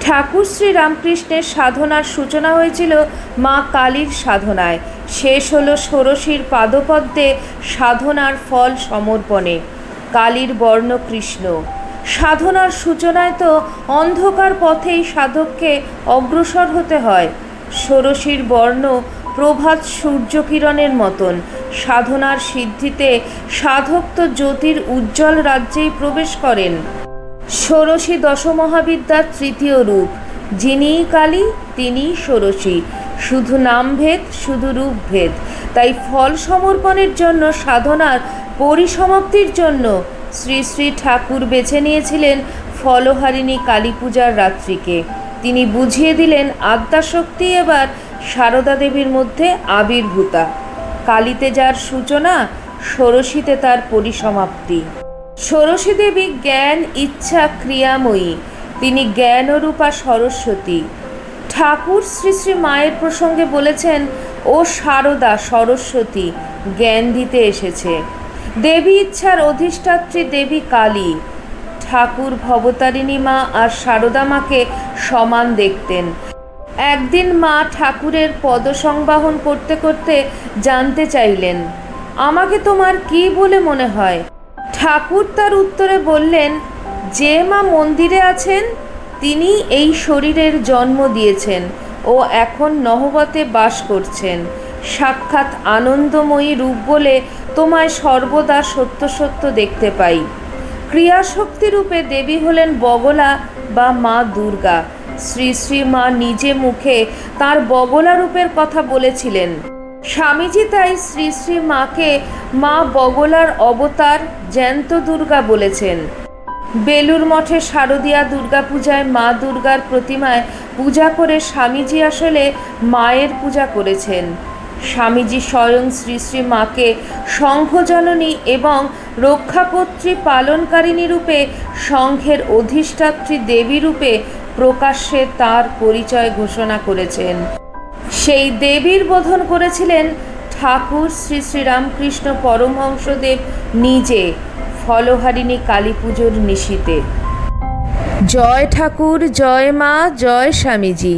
ঠাকুর শ্রী রামকৃষ্ণের সাধনার সূচনা হয়েছিল মা কালীর সাধনায়, শেষ হলো ষোড়শীর পাদপদ্মে সাধনার ফল সমর্পণে। কালীর বর্ণ কৃষ্ণ। সাধনার সূচনায় তো অন্ধকার পথেই সাধককে অগ্রসর হতে হয়। ষোড়শীর বর্ণ প্রভাত সূর্যকিরণের মতন। সাধনার সিদ্ধিতে সাধক তো জ্যোতির উজ্জ্বল রাজ্যেই প্রবেশ করেন। ষোড়শী দশমহাবিদ্যার তৃতীয় রূপ। যিনিই কালী তিনিই ষোড়শী। শুধু নামভেদ, শুধু রূপভেদ। তাই ফল সমর্পণের জন্য, সাধনার পরিসমাপ্তির জন্য শ্রী শ্রী ঠাকুর বেছে নিয়েছিলেন ফলহারিণী কালী পূজার রাত্রিকে। তিনি বুঝিয়ে দিলেন আদ্যাশক্তি এবার সারদা দেবীর মধ্যে আবির্ভূতা। কালীতে যার সূচনা, ষোড়শীতে তার পরিসমাপ্তি। ষোড়শী দেবী জ্ঞান, ইচ্ছা, ক্রিয়াময়ী। তিনি জ্ঞানরূপা সরস্বতী। ঠাকুর শ্রী শ্রী মায়ের প্রসঙ্গে বলেছেন, ও সারদা সরস্বতী জ্ঞান দিতে এসেছে। দেবী ইচ্ছার অধিষ্ঠাত্রী দেবী কালী। ঠাকুর ভবতারিণী মা আর সারদা মাকে সমান দেখতেন। একদিন মা ঠাকুরের পদসংবাহন করতে করতে জানতে চাইলেন, আমাকে তোমার কি বলে মনে হয়? ঠাকুর তার উত্তরে বললেন, যে মা মন্দিরে আছেন তিনি এই শরীরের জন্ম দিয়েছেন ও এখন নহবতে বাস করছেন। সাক্ষাৎ আনন্দময়ী রূপ বলে তোমায় সর্বদা সত্য সত্য দেখতে পাই। ক্রিয়াশক্তি রূপে দেবী হলেন বগলা বা মা দুর্গা। শ্রী শ্রী মা নিজে মুখে তার বগলা রূপের কথা বলেছিলেন। স্বামীজি তাই শ্রী শ্রী মাকে মা বগলার অবতার জ্যান্ত দুর্গা বলেছেন। বেলুর মঠে শারদীয়া দুর্গাপূজায় মা দুর্গার প্রতিমায় পূজা করে স্বামীজি আসলে মায়ের পূজা করেছেন। স্বামীজি স্বয়ং শ্রী শ্রী মাকে সংঘজননী এবং রক্ষাকর্ত্রী পালনকারিণী রূপে, সংঘের অধিষ্ঠাত্রী দেবী রূপে প্রকাশ্যে তার পরিচয় ঘোষণা করেছেন। সেই দেবীর বোধন করেছিলেন ঠাকুর শ্রী শ্রী রামকৃষ্ণ পরমহংসদেব নিজে ফলহারিণী কালী পুজোর নিশীতে। জয় ঠাকুর, জয় মা, জয় স্বামীজি।